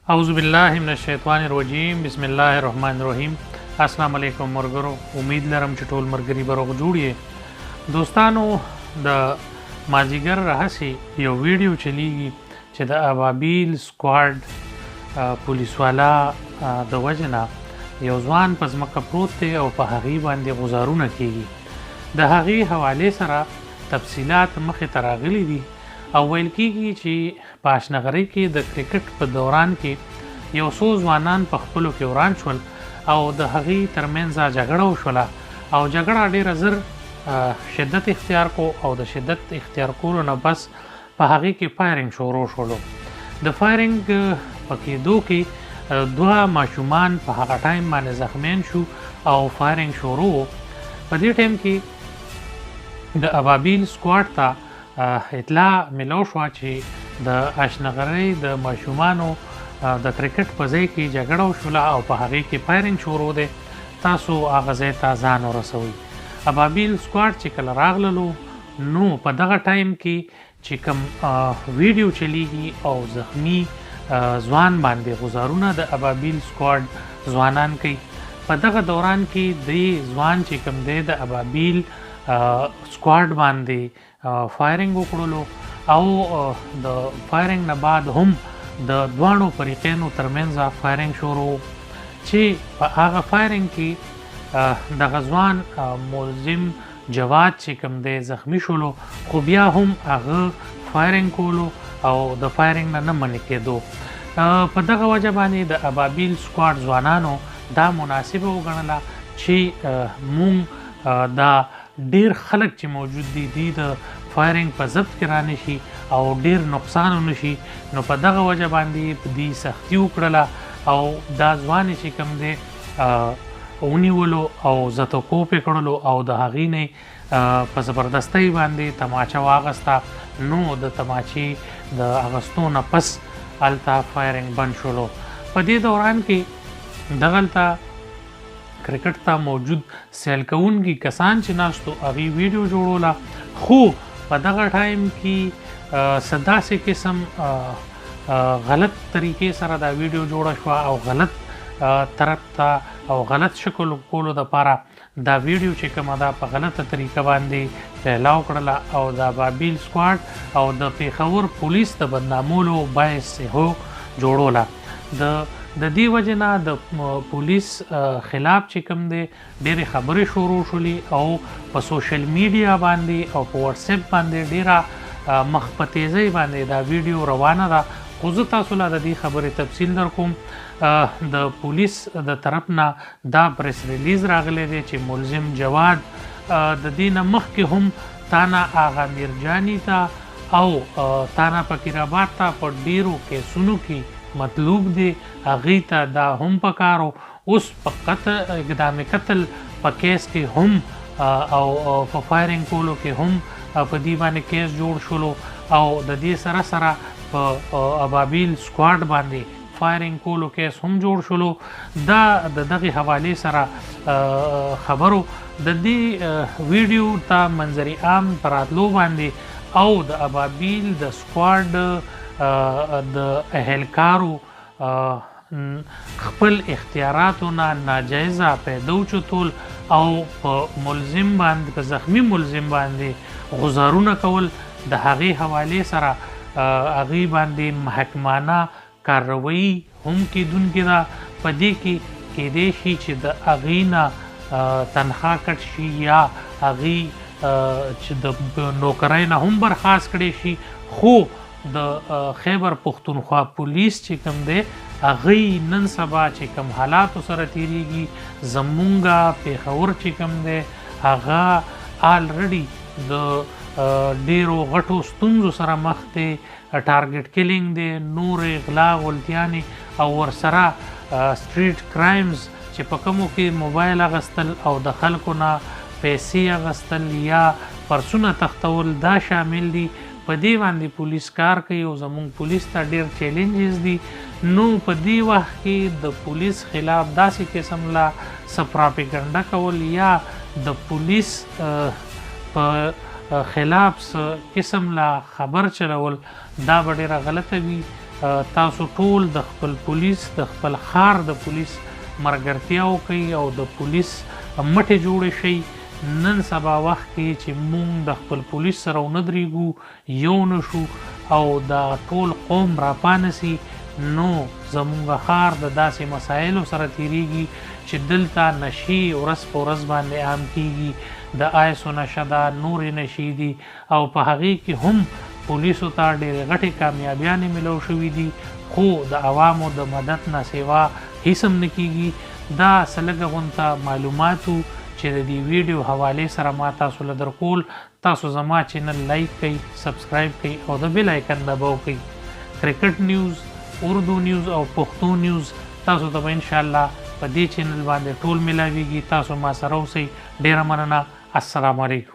اعوذ بالله من الشیطان الرجیم بسم الله الرحمن الرحیم. السلام علیکم مرګرو، امید لرم چې ټول مرګري به روغ جوړ یې. دوستانو، د مازیګر راهسې یو ویډیو چلیږي چې د ابابیل سکواډ پولیس والا د وجه نه یو ځوان په ځمکه پروت دی او په هغې باندې غزارونه کیږي. د هغې حوالې سره تفصیلات مخې ته راغلي دي او ویل کېږي چې په اشنغرۍ کې د کرکټ په دوران کې یو څو ځوانان په خپلو کې وران شول او د هغې ترمنځ جګړه وشوله او جګړه ډېره زر شدت اختیار کو او د شدت اختیار کولو نه بس په هغې کې فایرنګ شروع شولو. د فایرنګ په کېدو کې دوه ماشومان په هغه ټایم باندې زخمین شو او فایرنګ شروع و. په دې ټایم کې د ابابیل سکواډ ته اطلاع ملو شوه چې د اشنغرۍ د ماشومانو د کرکټ په ځای کې جګړه وشوله او په هغې کې فایرنګ شروع دی، تاسو هغه ځای ته ځان ورسوئ. ابابیل سکواډ چې کله راغللو نو په دغه ټایم کې چې کوم ویډیو چلیږي او زخمی ځوان باندې غزارونه د ابابیل سکواډ ځوانان کوي. په دغه دوران کې د ځوان چې کوم دی د ابابیل سکواډ باندې فایرنګ وکړلو او د فایرنګ نه بعد هم د دواړو فریقینو ترمنځ فایرنګ شروع چې په هغه فایرنګ کې دغه ځوان ملزم جواد چې کوم دی زخمی شولو، خو بیا هم هغه فایرنګ کولو او د فایرنګ نه منع کېدو. په دغه وجه باندې د ابابیل سکواډ ځوانانو دا مناسبه وګڼله چې مونږ دا ډیر خلک چې موجود دي د فایرنګ په ضبط کې رانشي او ډیر نقصان ونشي. نو په دغه وجه باندې په دې سختي وکړله او دا ځوان چې کوم دی ونیولو او زتوکوپ یې کړلو او د هغې نه په زبردستۍ باندې تماچه واغسته. نو د تماچې د اغستو نه پس هلته فایرنګ بند شولو. په دې دوران کې دغلته کرکټ ته موجود سیل کوونکي کسان چې ناستو هغې ویډیو جوړوله، خو په دغه ټایم کې څه داسې قسم غلط طریقې سره دا ویډیو جوړه شوه او غلط طرف ته او غلط شکل کولو دپاره دا ویډیو چې کومه ده په غلطه طریقه باندې پهلاو کړله او د ابابیل سکواډ او د پېښور پولیس د بدنامولو باعث هو جوړوله. د دې وجه نه د پولیس خلاف چې کوم دی ډېرې خبرې شروع شولې او په سوشل میډیا باندې او په واتس اپ باندې ډېره مخ په تیزۍ باندې دا ویډیو روانه ده. خو زه تاسو له د دې خبرې تفصیل در کوم. د پولیس د طرف نه دا پریس ریلیز راغلی دی چې ملزم جواد د دې نه مخکې هم تانا آغا میرجاني ته او تانا فقیرآباد ته په ډېرو کیسونو کې مطلوب دی، هغې ته دا هم پکارو. اوس په اقدام قتل په کیس کې هم او په فایرنګ کولو کې هم په دې باندې کیس جوړ شولو او د دې سره سره په ابابیل سکواډ باندې فایرنګ کولو کیس هم جوړ شولو. دا د دغې حوالې سره خبرو د دې ویډیو ته منظر عام په راتلو باندې او د ابابیل د سکواډ د اهلکارو خپل اختیاراتو نه ناجایزه پیدا وچتول او په ملزم باندې په زخمی ملزم باندې غزارونه کول د هغې حوالې سره هغې باندې محکمانه کاروایي هم کیدونکې ده. په دې کې کیدی شي چې د هغې نه تنخوا کټ شي یا هغې چې د نوکرۍ نه هم برخاست کړی شي. خو د خیبر پښتونخوا پولیس چې کوم دی هغې نن سبا چې کوم حالاتو سره تیریږي، زمونږ پېښور چې کوم دی هغه آلریډي د ډیرو غټو ستونزو سره مخ دی. ټارګټ کلینګ دی، نورې غلا غلطیانې او ورسره سټریټ کرایمز چې په کومو کې موبایل اغستل او د خلکو نه پیسې اغستل یا پرسونه تختول دا شامل دي. په دې باندې پولیس کار کوي او زموږ پولیس ته ډېر چیلنجز دي. نو په دې وخت کې د پولیس خلاف داسې قسم لا څه پراپیګنډه کول یا د پولیس په خلاف قسم لا خبر چلول دا به ډېره غلطه وي. تاسو ټول د خپل پولیس د خپل ښار د پولیس مرګرتیا وکړئ او د پولیس مټې جوړې شي. نن سبا وخت کې چې مونږ د خپل پولیس سره ونه درېږو، یو نه شو او د ټول قوم راپانسي، نو زمونږ ښار د داسې مسایلو سره تیریږي چې دلته نشي ورځ په ورځ باندې عام کیږي. د آیسو نشه ده، نورې نشي دي او په هغې کې هم پولیسو ته ډېرې غټې کامیابیانې ملو شوي دي، خو د عوامو د مدد نه سوا هیڅ هم نه کیږي. دا څه لږه غونته معلوماتو چې د دې ویډیو حوالې سره ما تاسو له درکول. تاسو زما چینل لایک کړئ، سبسکرایب کړئ او د بیل آیکن دباو کړئ. کرکټ نیوز، اردو نیوز او پښتو نیوز تاسو ته به انشاءالله په دې چینل باندې ټول ملاویږي. تاسو ما سره اوسئ. ډیره مننه. السلام علیکم.